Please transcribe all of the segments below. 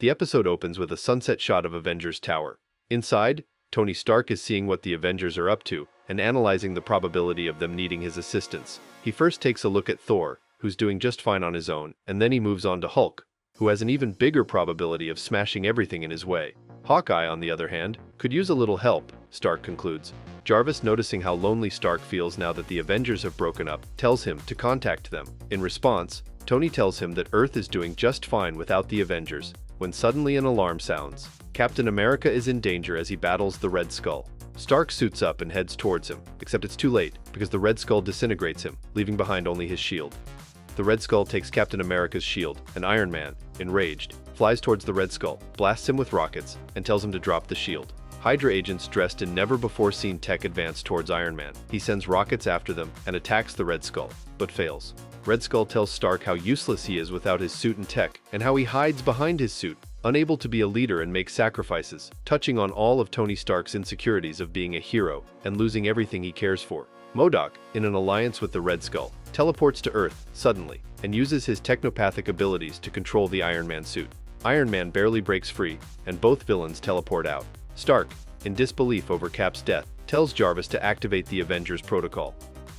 The episode opens with a sunset shot of Avengers Tower. Inside, Tony Stark is seeing what the Avengers are up to and analyzing the probability of them needing his assistance. He first takes a look at Thor, who's doing just fine on his own, and then he moves on to Hulk, who has an even bigger probability of smashing everything in his way. Hawkeye, on the other hand, could use a little help, Stark concludes. Jarvis, noticing how lonely Stark feels now that the Avengers have broken up, tells him to contact them. In response, Tony tells him that Earth is doing just fine without the Avengers, when suddenly an alarm sounds. Captain America is in danger as he battles the Red Skull. Stark suits up and heads towards him, except it's too late, because the Red Skull disintegrates him, leaving behind only his shield. The Red Skull takes Captain America's shield, and Iron Man, enraged, flies towards the Red Skull, blasts him with rockets, and tells him to drop the shield. Hydra agents dressed in never-before-seen tech advance towards Iron Man. He sends rockets after them and attacks the Red Skull, but fails. Red Skull tells Stark how useless he is without his suit and tech, and how he hides behind his suit, unable to be a leader and make sacrifices, touching on all of Tony Stark's insecurities of being a hero and losing everything he cares for. MODOK, in an alliance with the Red Skull, teleports to Earth, suddenly, and uses his technopathic abilities to control the Iron Man suit. Iron Man barely breaks free, and both villains teleport out. Stark, in disbelief over Cap's death, tells Jarvis to activate the Avengers Protocol.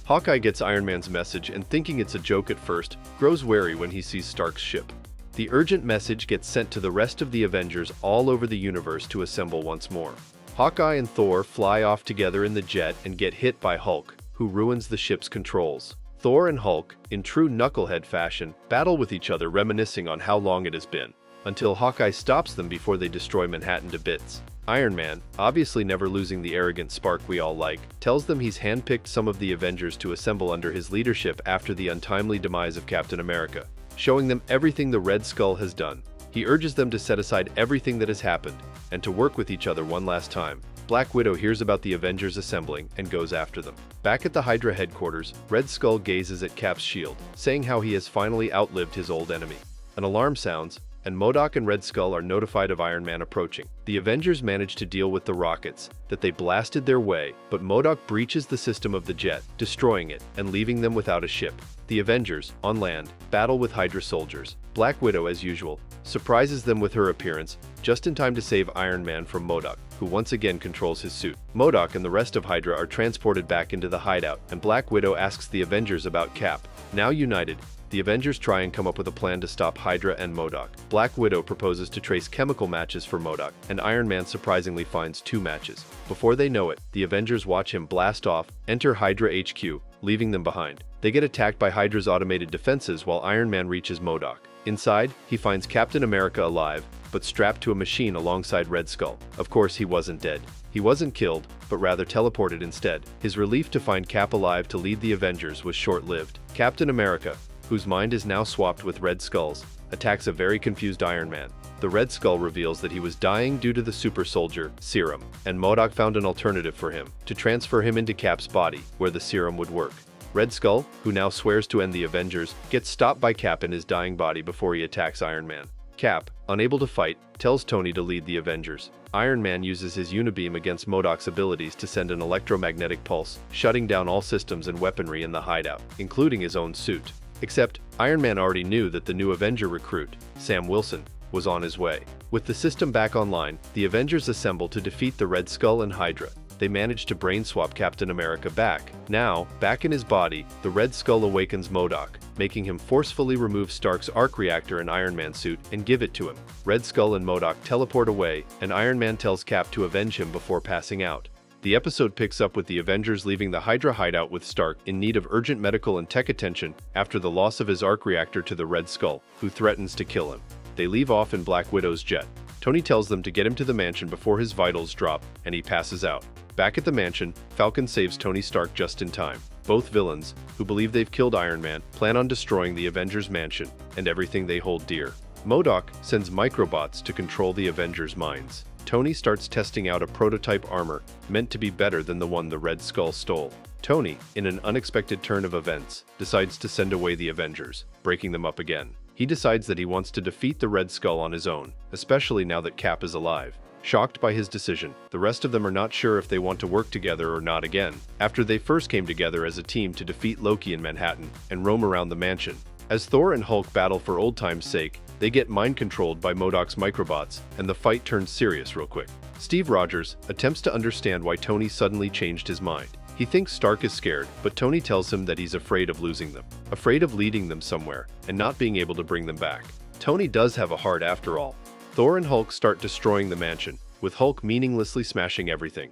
Hawkeye gets Iron Man's message and, thinking it's a joke at first, grows wary when he sees Stark's ship. The urgent message gets sent to the rest of the Avengers all over the universe to assemble once more. Hawkeye and Thor fly off together in the jet and get hit by Hulk, who ruins the ship's controls. Thor and Hulk, in true knucklehead fashion, battle with each other, reminiscing on how long it has been, until Hawkeye stops them before they destroy Manhattan to bits. Iron Man, obviously never losing the arrogant spark we all like, tells them he's handpicked some of the Avengers to assemble under his leadership after the untimely demise of Captain America, showing them everything the Red Skull has done. He urges them to set aside everything that has happened and to work with each other one last time. Black Widow hears about the Avengers assembling and goes after them. Back at the Hydra headquarters, Red Skull gazes at Cap's shield, saying how he has finally outlived his old enemy. An alarm sounds, and MODOK and Red Skull are notified of Iron Man approaching. The Avengers manage to deal with the rockets that they blasted their way, but MODOK breaches the system of the jet, destroying it and leaving them without a ship. The Avengers, on land, battle with Hydra soldiers. Black Widow, as usual, surprises them with her appearance, just in time to save Iron Man from MODOK, who once again controls his suit. MODOK and the rest of Hydra are transported back into the hideout, and Black Widow asks the Avengers about Cap. Now united, the Avengers try and come up with a plan to stop Hydra and MODOK. Black Widow proposes to trace chemical matches for MODOK, and Iron Man surprisingly finds 2 matches. Before they know it, the Avengers watch him blast off, enter Hydra HQ, leaving them behind. They get attacked by Hydra's automated defenses while Iron Man reaches MODOK. Inside, he finds Captain America alive, but strapped to a machine alongside Red Skull. Of course, he wasn't dead. He wasn't killed, but rather teleported instead. His relief to find Cap alive to lead the Avengers was short-lived. Captain America, whose mind is now swapped with Red Skull's, attacks a very confused Iron Man. The Red Skull reveals that he was dying due to the super soldier serum, and MODOK found an alternative for him, to transfer him into Cap's body, where the serum would work. Red Skull, who now swears to end the Avengers, gets stopped by Cap in his dying body before he attacks Iron Man. Cap, unable to fight, tells Tony to lead the Avengers. Iron Man uses his unibeam against MODOK's abilities to send an electromagnetic pulse, shutting down all systems and weaponry in the hideout, including his own suit. Except, Iron Man already knew that the new Avenger recruit, Sam Wilson, was on his way. With the system back online, the Avengers assemble to defeat the Red Skull and Hydra. They manage to brain swap Captain America back. Now, back in his body, the Red Skull awakens MODOK, making him forcefully remove Stark's arc reactor and Iron Man suit and give it to him. Red Skull and MODOK teleport away, and Iron Man tells Cap to avenge him before passing out. The episode picks up with the Avengers leaving the Hydra hideout with Stark in need of urgent medical and tech attention after the loss of his arc reactor to the Red Skull, who threatens to kill him. They leave off in Black Widow's jet. Tony tells them to get him to the mansion before his vitals drop, and he passes out. Back at the mansion, Falcon saves Tony Stark just in time. Both villains, who believe they've killed Iron Man, plan on destroying the Avengers mansion and everything they hold dear. MODOK sends microbots to control the Avengers' minds. Tony starts testing out a prototype armor meant to be better than the one the Red Skull stole. Tony, in an unexpected turn of events, decides to send away the Avengers, breaking them up again. He decides that he wants to defeat the Red Skull on his own, especially now that Cap is alive. Shocked by his decision, the rest of them are not sure if they want to work together or not again, after they first came together as a team to defeat Loki in Manhattan and roam around the mansion. As Thor and Hulk battle for old time's sake, They get mind-controlled by MODOK's microbots, and the fight turns serious real quick. Steve Rogers attempts to understand why Tony suddenly changed his mind. He thinks Stark is scared, but Tony tells him that he's afraid of losing them, afraid of leading them somewhere, and not being able to bring them back. Tony does have a heart after all. Thor and Hulk start destroying the mansion, with Hulk meaninglessly smashing everything.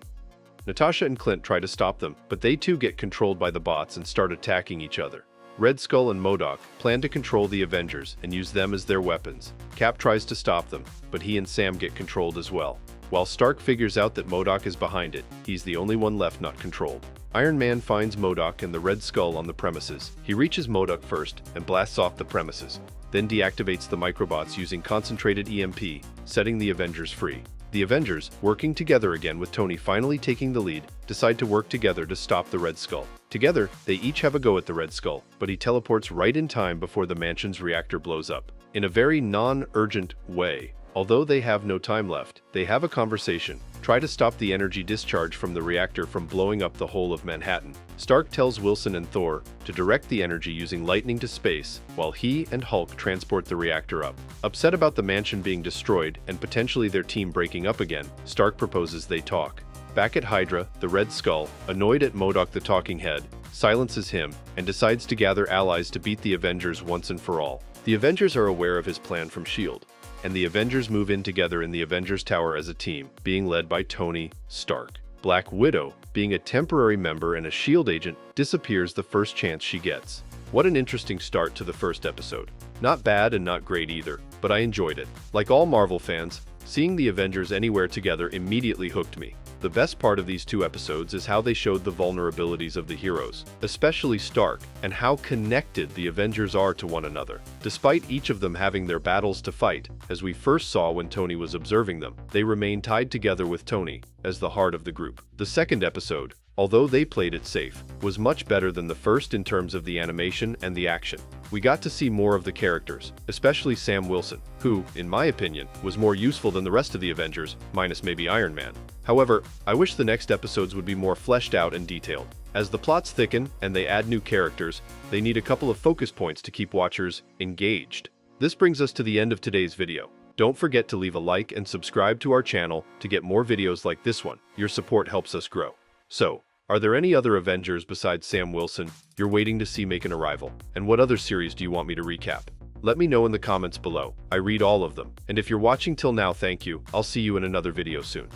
Natasha and Clint try to stop them, but they too get controlled by the bots and start attacking each other. Red Skull and MODOK plan to control the Avengers and use them as their weapons. Cap tries to stop them, but he and Sam get controlled as well. While Stark figures out that MODOK is behind it, he's the only one left not controlled. Iron Man finds MODOK and the Red Skull on the premises. He reaches MODOK first and blasts off the premises, then deactivates the microbots using concentrated EMP, setting the Avengers free. The Avengers, working together again with Tony finally taking the lead, decide to work together to stop the Red Skull. Together, they each have a go at the Red Skull, but he teleports right in time before the mansion's reactor blows up. In a very non-urgent way, although they have no time left, they have a conversation, try to stop the energy discharge from the reactor from blowing up the whole of Manhattan. Stark tells Wilson and Thor to direct the energy using lightning to space, while he and Hulk transport the reactor up. Upset about the mansion being destroyed and potentially their team breaking up again, Stark proposes they talk. Back at Hydra, the Red Skull, annoyed at MODOK the Talking Head, silences him and decides to gather allies to beat the Avengers once and for all. The Avengers are aware of his plan from S.H.I.E.L.D., and the Avengers move in together in the Avengers Tower as a team, being led by Tony Stark. Black Widow, being a temporary member and a S.H.I.E.L.D. agent, disappears the first chance she gets. What an interesting start to the first episode. Not bad and not great either, but I enjoyed it. Like all Marvel fans, seeing the Avengers anywhere together immediately hooked me. The best part of these two episodes is how they showed the vulnerabilities of the heroes, especially Stark, and how connected the Avengers are to one another. Despite each of them having their battles to fight, as we first saw when Tony was observing them, they remain tied together with Tony as the heart of the group. The second episode, although they played it safe, was much better than the first in terms of the animation and the action. We got to see more of the characters, especially Sam Wilson, who, in my opinion, was more useful than the rest of the Avengers, minus maybe Iron Man. However, I wish the next episodes would be more fleshed out and detailed. As the plots thicken and they add new characters, they need a couple of focus points to keep watchers engaged. This brings us to the end of today's video. Don't forget to leave a like and subscribe to our channel to get more videos like this one. Your support helps us grow. So, are there any other Avengers besides Sam Wilson you're waiting to see make an arrival? And what other series do you want me to recap? Let me know in the comments below. I read all of them. And if you're watching till now, thank you. I'll see you in another video soon.